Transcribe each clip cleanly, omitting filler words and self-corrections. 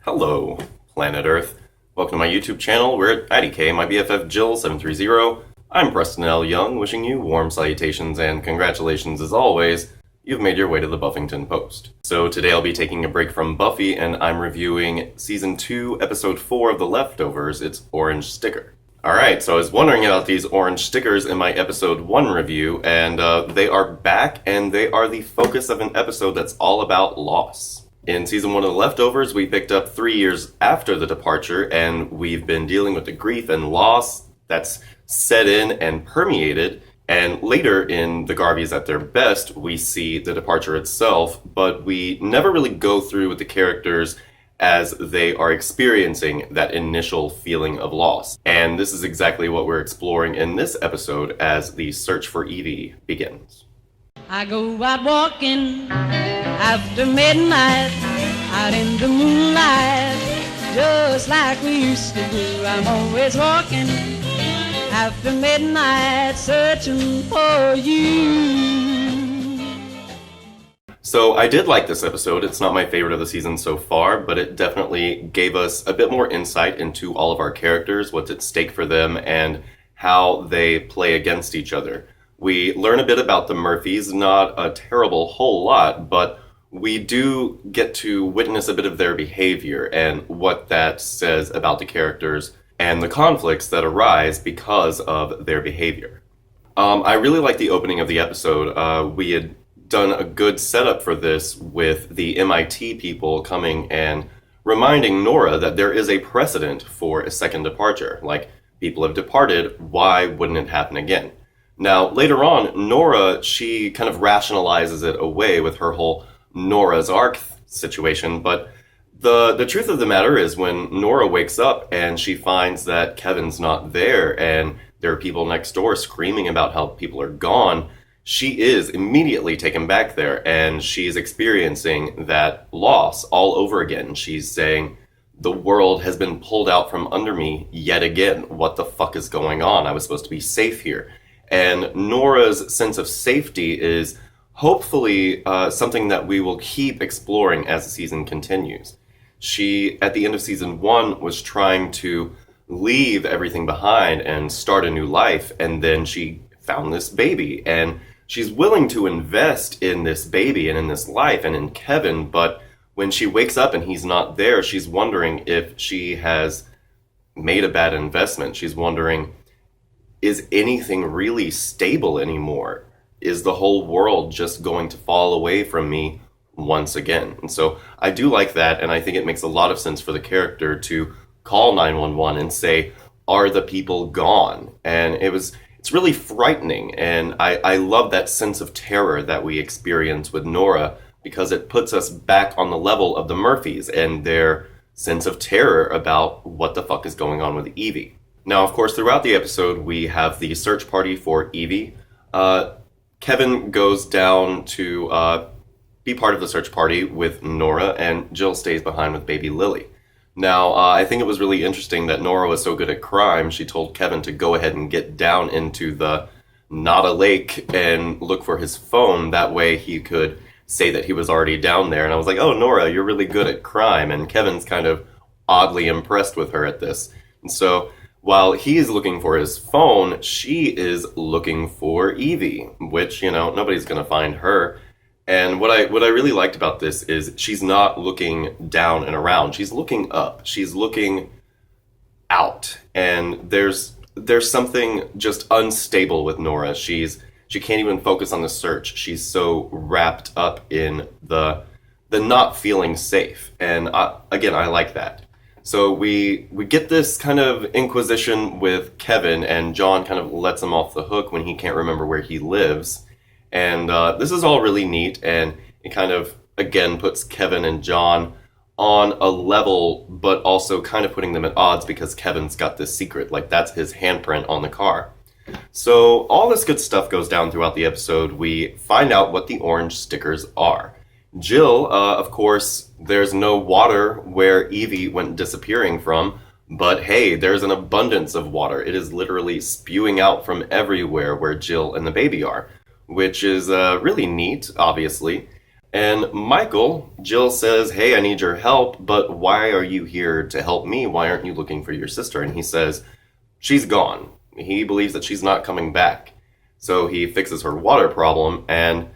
Hello, Planet Earth. Welcome to my YouTube channel. We're at IDK, my BFF Jill730. I'm Preston L. Young, wishing you warm salutations and congratulations as always. You've made your way to the Buffington Post. So today I'll be taking a break from Buffy and I'm reviewing Season 2, Episode 4 of The Leftovers, It's Orange Sticker. Alright, so I was wondering about these orange stickers in my Episode 1 review, and they are back, and they are the focus of an episode that's all about loss. In Season 1 of The Leftovers, we picked up 3 years after the departure, and we've been dealing with the grief and loss that's set in and permeated. And later in The Garveys at Their Best, we see the departure itself, but we never really go through with the characters as they are experiencing that initial feeling of loss. And this is exactly what we're exploring in this episode as the search for Evie begins. I go out walking after midnight, out in the moonlight, just like we used to do. I'm always walking after midnight, searching for you. So I did like this episode. It's not my favorite of the season so far, but it definitely gave us a bit more insight into all of our characters, what's at stake for them, and how they play against each other. We learn a bit about the Murphys, not a terrible whole lot, but we do get to witness a bit of their behavior and what that says about the characters and the conflicts that arise because of their behavior. I really like the opening of the episode. We had done a good setup for this with the MIT people coming and reminding Nora that there is a precedent for a second departure. Like, people have departed, why wouldn't it happen again? Now, later on, Nora, she kind of rationalizes it away with her whole Nora's Ark situation, but the truth of the matter is when Nora wakes up and she finds that Kevin's not there and there are people next door screaming about how people are gone, she is immediately taken back there and she's experiencing that loss all over again. She's saying, the world has been pulled out from under me yet again. What the fuck is going on? I was supposed to be safe here. And Nora's sense of safety is hopefully something that we will keep exploring as the season continues. She, at the end of Season 1, was trying to leave everything behind and start a new life, and then she found this baby, and she's willing to invest in this baby and in this life and in Kevin, but when she wakes up and he's not there, she's wondering if she has made a bad investment. She's wondering, is anything really stable anymore? Is the whole world just going to fall away from me once again? And so I do like that, and I think it makes a lot of sense for the character to call 911 and say, are the people gone? And it's really frightening, and I love that sense of terror that we experience with Nora, because it puts us back on the level of the Murphys and their sense of terror about what the fuck is going on with Evie. Now, of course, throughout the episode, we have the search party for Evie. Kevin goes down to be part of the search party with Nora, and Jill stays behind with baby Lily. Now, I think it was really interesting that Nora was so good at crime, she told Kevin to go ahead and get down into the not a lake and look for his phone. That way he could say that he was already down there. And I was like, oh, Nora, you're really good at crime. And Kevin's kind of oddly impressed with her at this. And so while he's looking for his phone, she is looking for Evie, which, nobody's going to find her. And what I really liked about this is she's not looking down and around. She's looking up. She's looking out. And there's something just unstable with Nora. She can't even focus on the search. She's so wrapped up in the not feeling safe. And again, I like that. So we get this kind of inquisition with Kevin, and John kind of lets him off the hook when he can't remember where he lives. And this is all really neat, and it kind of, again, puts Kevin and John on a level, but also kind of putting them at odds because Kevin's got this secret, like that's his handprint on the car. So all this good stuff goes down throughout the episode. We find out what the orange stickers are. Jill, of course, there's no water where Evie went disappearing from, but hey, there's an abundance of water. It is literally spewing out from everywhere where Jill and the baby are, which is really neat, obviously. And Michael, Jill says, hey, I need your help, but why are you here to help me? Why aren't you looking for your sister? And he says, she's gone. He believes that she's not coming back. So he fixes her water problem, and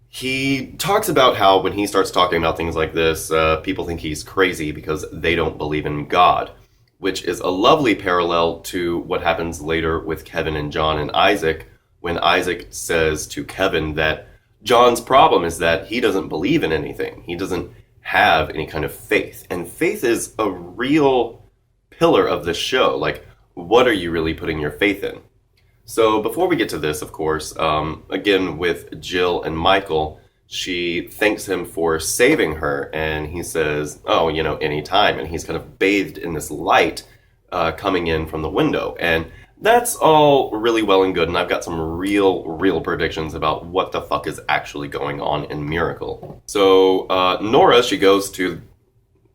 he talks about how when he starts talking about things like this, people think he's crazy because they don't believe in God, which is a lovely parallel to what happens later with Kevin and John and Isaac, when Isaac says to Kevin that John's problem is that he doesn't believe in anything. He doesn't have any kind of faith. And faith is a real pillar of this show. Like, what are you really putting your faith in? So before we get to this, of course, again, with Jill and Michael, she thanks him for saving her. And he says, oh, anytime. And he's kind of bathed in this light coming in from the window. And that's all really well and good, and I've got some real predictions about what the fuck is actually going on in Miracle. So Nora, she goes to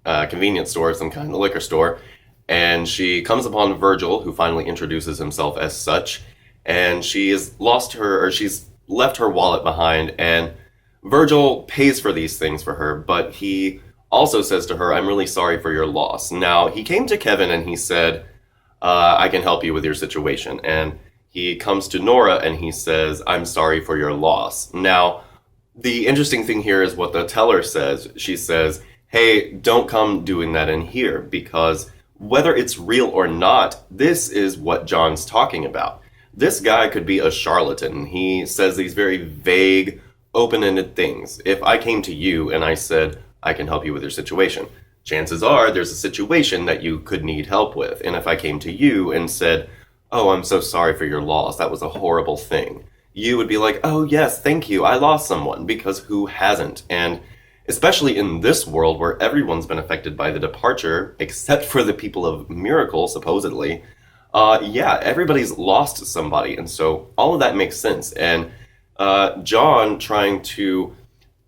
a convenience store, some kind of liquor store, and she comes upon Virgil, who finally introduces himself as such, and she's left her wallet behind, and Virgil pays for these things for her, but he also says to her, I'm really sorry for your loss. Now, he came to Kevin and he said, I can help you with your situation. And he comes to Nora and he says, I'm sorry for your loss. Now, the interesting thing here is what the teller says. She says, hey, don't come doing that in here, because whether it's real or not, this is what John's talking about. This guy could be a charlatan. He says these very vague, open-ended things. If I came to you and I said, I can help you with your situation, chances are there's a situation that you could need help with. And if I came to you and said, oh, I'm so sorry for your loss, that was a horrible thing, you would be like, oh yes, thank you, I lost someone, because who hasn't? And especially in this world where everyone's been affected by the departure, except for the people of Miracle, supposedly, everybody's lost somebody. And so all of that makes sense. And John trying to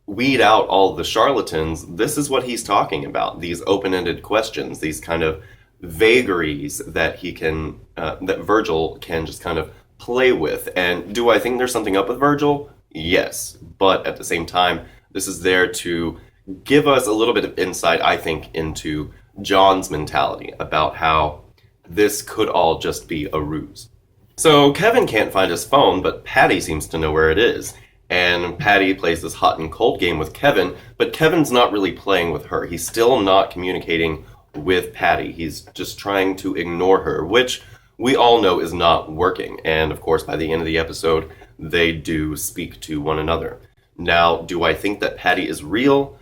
weed out all the charlatans, this is what he's talking about. These open-ended questions, these kind of vagaries that that Virgil can just kind of play with. And do I think there's something up with Virgil? Yes. But at the same time, this is there to give us a little bit of insight, I think, into John's mentality about how this could all just be a ruse. So Kevin can't find his phone, but Patty seems to know where it is. And Patty plays this hot and cold game with Kevin, but Kevin's not really playing with her. He's still not communicating with Patty. He's just trying to ignore her, which we all know is not working. And of course, by the end of the episode, they do speak to one another. Now, do I think that Patty is real?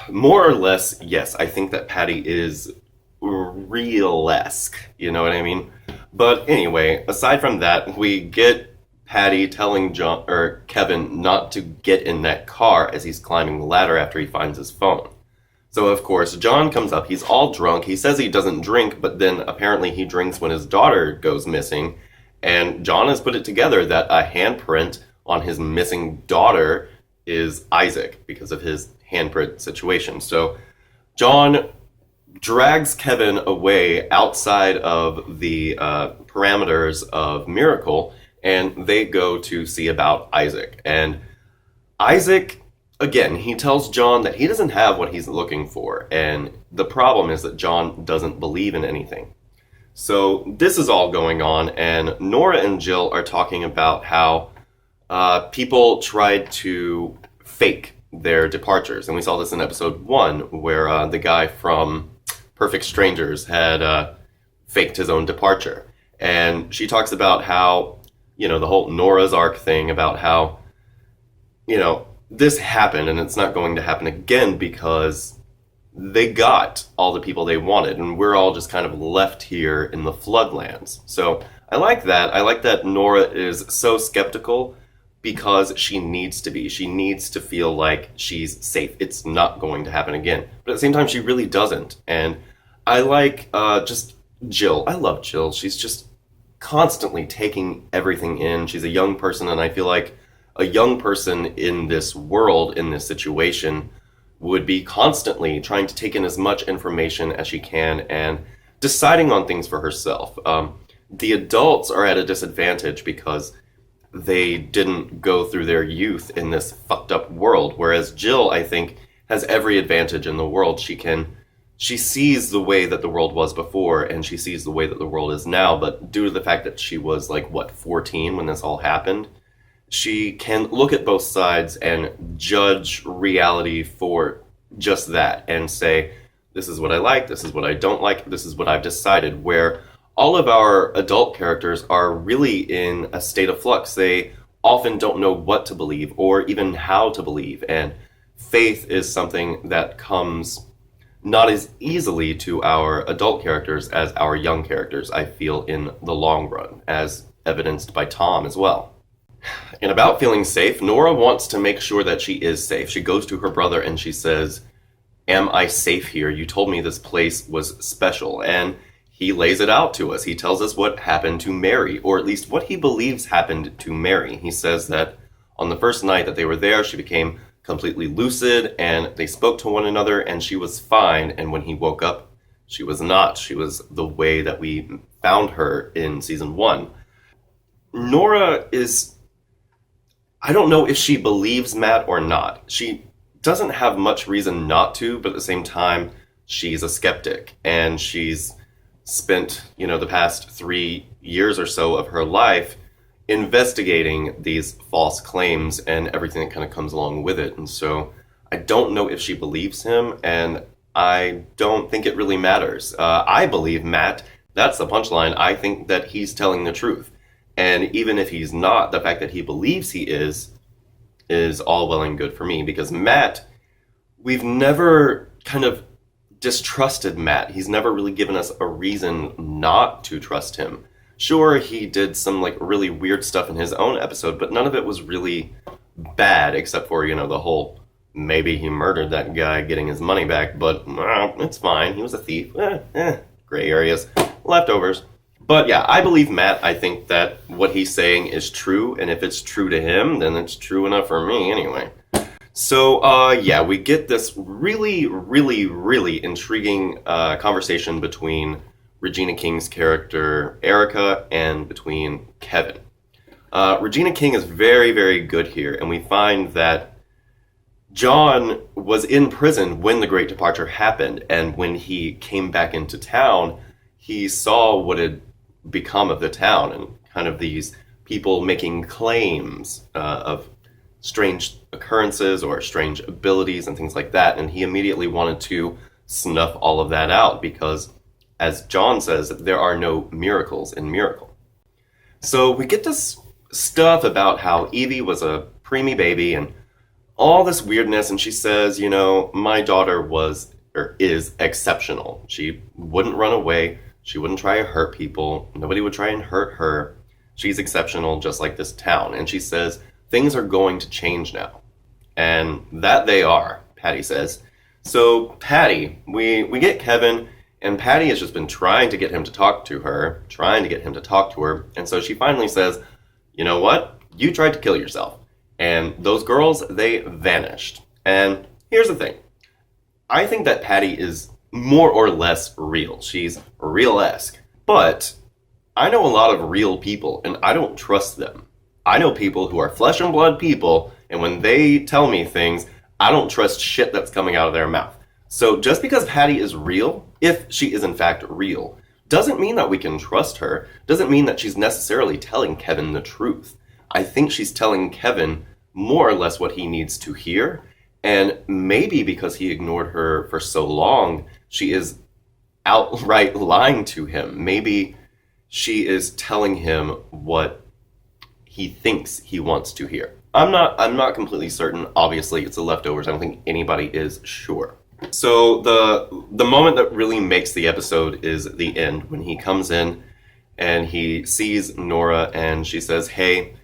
More or less, yes. I think that Patty is real-esque, you know what I mean? But anyway, aside from that, we get Patty telling Kevin not to get in that car as he's climbing the ladder after he finds his phone. So of course, John comes up, he's all drunk, he says he doesn't drink, but then apparently he drinks when his daughter goes missing, and John has put it together that a handprint on his missing daughter is Isaac because of his handprint situation. So John drags Kevin away outside of the parameters of Miracle, and they go to see about Isaac. And Isaac, again, he tells John that he doesn't have what he's looking for, and the problem is that John doesn't believe in anything. So this is all going on, and Nora and Jill are talking about how people tried to fake their departures. And we saw this in episode 1, where the guy from Perfect Strangers had faked his own departure. And she talks about how, the whole Noah's Ark thing, about how, this happened and it's not going to happen again because they got all the people they wanted, and we're all just kind of left here in the Floodlands. So I like that. I like that Nora is so skeptical because she needs to be. She needs to feel like she's safe. It's not going to happen again. But at the same time, she really doesn't. And I like just Jill. I love Jill. She's just constantly taking everything in. She's a young person, and I feel like a young person in this world, in this situation, would be constantly trying to take in as much information as she can and deciding on things for herself. The adults are at a disadvantage because they didn't go through their youth in this fucked up world. Whereas Jill, I think, has every advantage in the world. She sees the way that the world was before, and she sees the way that the world is now, but due to the fact that she was 14 when this all happened, she can look at both sides and judge reality for just that and say, this is what I like, this is what I don't like, this is what I've decided, where all of our adult characters are really in a state of flux. They often don't know what to believe or even how to believe, and faith is something that comes not as easily to our adult characters as our young characters, I feel, in the long run, as evidenced by Tom as well. And about feeling safe, Nora wants to make sure that she is safe. She goes to her brother and she says, am I safe here? You told me this place was special. And he lays it out to us. He tells us what happened to Mary, or at least what he believes happened to Mary. He says that on the first night that they were there, she became completely lucid, and they spoke to one another, and she was fine. And when he woke up, she was not. She was the way that we found her in season 1. Nora is... I don't know if she believes Matt or not. She doesn't have much reason not to, but at the same time, she's a skeptic, and she's spent, the past 3 years or so of her life investigating these false claims and everything that kind of comes along with it. And so I don't know if she believes him, and I don't think it really matters. I believe Matt. That's the punchline. I think that he's telling the truth. And even if he's not, the fact that he believes he is all well and good for me. Because Matt, we've never kind of distrusted Matt. He's never really given us a reason not to trust him. Sure, he did some really weird stuff in his own episode, but none of it was really bad, except for, the whole maybe he murdered that guy getting his money back, but it's fine. He was a thief. Gray areas. Leftovers. But yeah, I believe Matt. I think that what he's saying is true, and if it's true to him, then it's true enough for me anyway. So, we get this really, really, really intriguing conversation between Regina King's character, Erica, and between Kevin. Regina King is very, very good here, and we find that John was in prison when the Great Departure happened, and when he came back into town, he saw what had become of the town, and kind of these people making claims of strange occurrences or strange abilities and things like that, and he immediately wanted to snuff all of that out because, as John says, there are no miracles in Miracle. So we get this stuff about how Evie was a preemie baby and all this weirdness, and she says, my daughter is exceptional. She wouldn't run away. She wouldn't try to hurt people. Nobody would try and hurt her. She's exceptional, just like this town. And she says, things are going to change now. And that they are, Patty says. So Patty, we get Kevin, and Patty has just been trying to get him to talk to her, and so she finally says, you know what? You tried to kill yourself. And those girls, they vanished. And here's the thing. I think that Patty is more or less real. She's real-esque. But I know a lot of real people, and I don't trust them. I know people who are flesh and blood people, and when they tell me things, I don't trust shit that's coming out of their mouth. So just because Patty is real, if she is in fact real, doesn't mean that we can trust her, doesn't mean that she's necessarily telling Kevin the truth. I think she's telling Kevin more or less what he needs to hear, and maybe because he ignored her for so long, she is outright lying to him. Maybe she is telling him what he thinks he wants to hear. I'm not completely certain. Obviously, it's the leftovers. I don't think anybody is sure. So the moment that really makes the episode is the end, when he comes in and he sees Nora and she says, hey,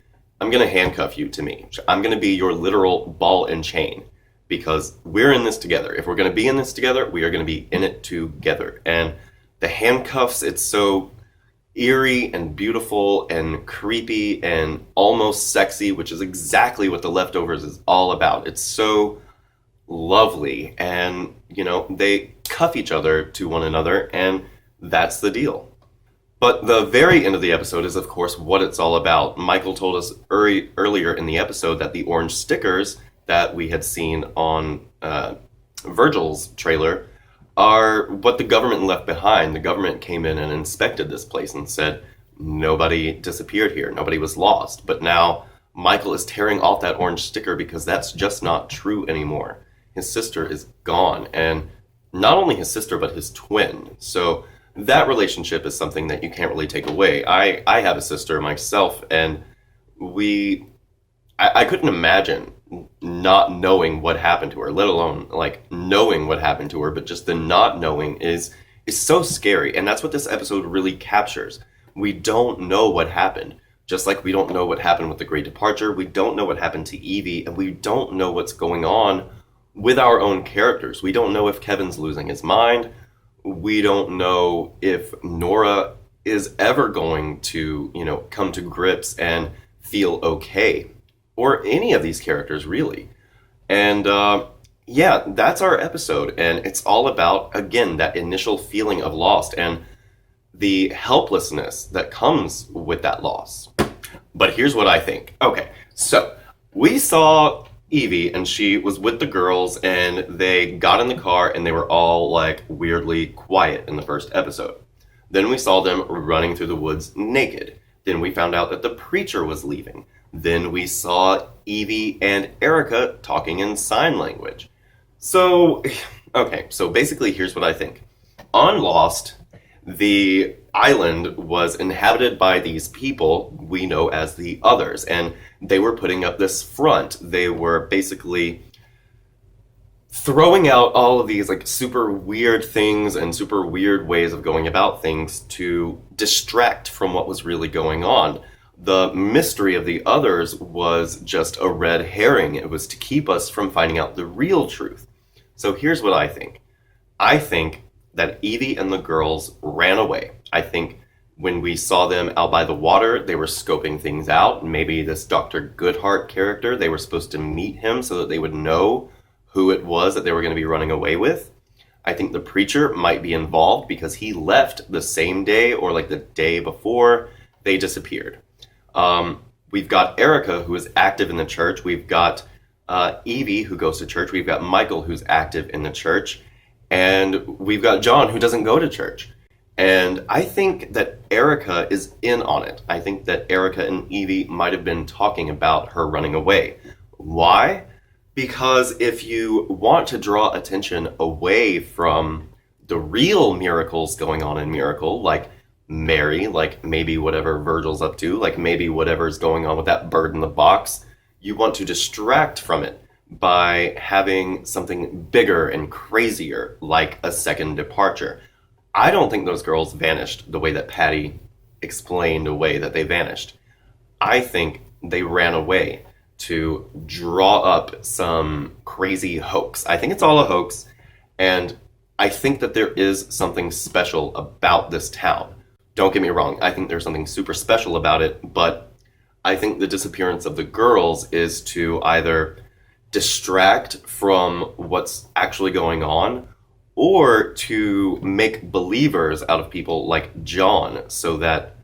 I'm going to handcuff you to me. I'm going to be your literal ball and chain because we're in this together. If we're going to be in this together, we are going to be in it together. And the handcuffs, it's so eerie and beautiful and creepy and almost sexy, which is exactly what The Leftovers is all about. It's so lovely, and they cuff each other to one another, and that's the deal. But the very end of the episode is, of course, what it's all about. Michael told us earlier in the episode that the orange stickers that we had seen on Virgil's trailer are what the government left behind. The government came in and inspected this place and said nobody disappeared here, nobody was lost. But now Michael is tearing off that orange sticker because that's just not true anymore. His sister is gone, and not only his sister, but his twin. So that relationship is something that you can't really take away. I have a sister myself, and I couldn't imagine not knowing what happened to her, let alone like knowing what happened to her, but just the not knowing is so scary. And that's what this episode really captures. We don't know what happened. Just like we don't know what happened with the Great Departure, we don't know what happened to Evie, and we don't know what's going on with our own characters. We don't know if Kevin's losing his mind. We don't know if Nora is ever going to, come to grips and feel okay. Or any of these characters, really. And yeah, that's our episode. And it's all about, again, that initial feeling of loss and the helplessness that comes with that loss. But here's what I think. Okay, so we saw Evie, and she was with the girls, and they got in the car, and they were all like weirdly quiet in the first episode. Then we saw them running through the woods naked. Then we found out that the preacher was leaving. Then we saw Evie and Erica talking in sign language. So, okay, so basically here's what I think. On Lost, the island was inhabited by these people we know as the Others, and they were putting up this front. They were basically throwing out all of these like super weird things and super weird ways of going about things to distract from what was really going on. The mystery of the Others was just a red herring. It was to keep us from finding out the real truth. So here's what I think. I think that Evie and the girls ran away. I think when we saw them out by the water, they were scoping things out. Maybe this Dr. Goodhart character, they were supposed to meet him so that they would know who it was that they were going to be running away with. I think the preacher might be involved because he left the same day or like the day before they disappeared. We've got Erica, who is active in the church. We've got Evie, who goes to church. We've got Michael, who's active in the church. And we've got John, who doesn't go to church. And I think that Erica is in on it. I think that Erica and Evie might have been talking about her running away. Why? Because if you want to draw attention away from the real miracles going on in Miracle, like Mary, like maybe whatever Virgil's up to, like maybe whatever's going on with that bird in the box, you want to distract from it by having something bigger and crazier, like a second departure. I don't think those girls vanished the way that Patty explained away that they vanished. I think they ran away to draw up some crazy hoax. I think it's all a hoax, and I think that there is something special about this town. Don't get me wrong, I think there's something super special about it, but I think the disappearance of the girls is to either distract from what's actually going on or to make believers out of people like John so that,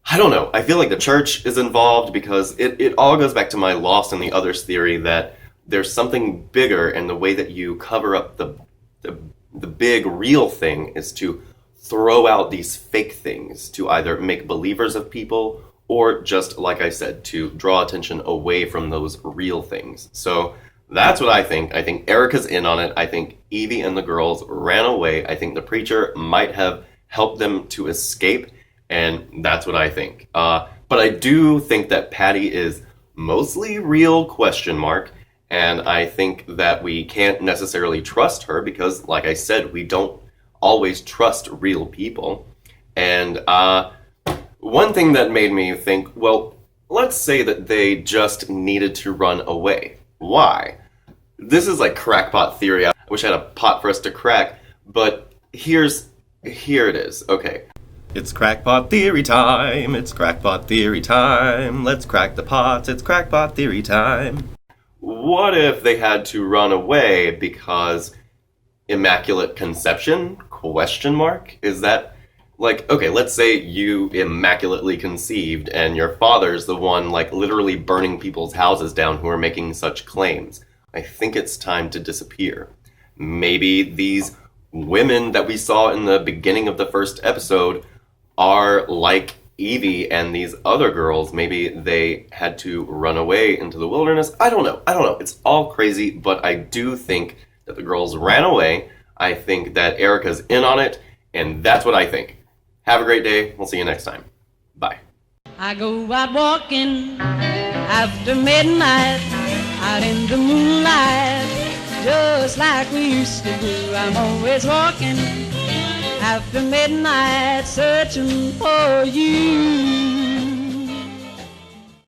I don't know, I feel like the church is involved because it all goes back to my Lost and the Others theory that there's something bigger, and the way that you cover up the big real thing is to throw out these fake things to either make believers of people or just, like I said, to draw attention away from those real things. So that's what I think. I think Erica's in on it. I think Evie and the girls ran away. I think the preacher might have helped them to escape, and that's what I think. But I do think that Patty is mostly real, question mark, and I think that we can't necessarily trust her because, like I said, we don't always trust real people. And one thing that made me think, well, let's say that they just needed to run away. Why? This is like crackpot theory. I wish I had a pot for us to crack, but here it is. Okay. It's crackpot theory time. It's crackpot theory time. Let's crack the pots. It's crackpot theory time. What if they had to run away because Immaculate Conception? Question mark? Is that Like, okay, let's say you immaculately conceived and your father's the one, like, literally burning people's houses down who are making such claims. I think it's time to disappear. Maybe these women that we saw in the beginning of the first episode are like Evie and these other girls. Maybe they had to run away into the wilderness. I don't know. It's all crazy, but I do think that the girls ran away. I think that Erica's in on it, and that's what I think. Have a great day. We'll see you next time. Bye. I go out walking after midnight, out in the moonlight, just like we used to do. I'm always walking after midnight, searching for you.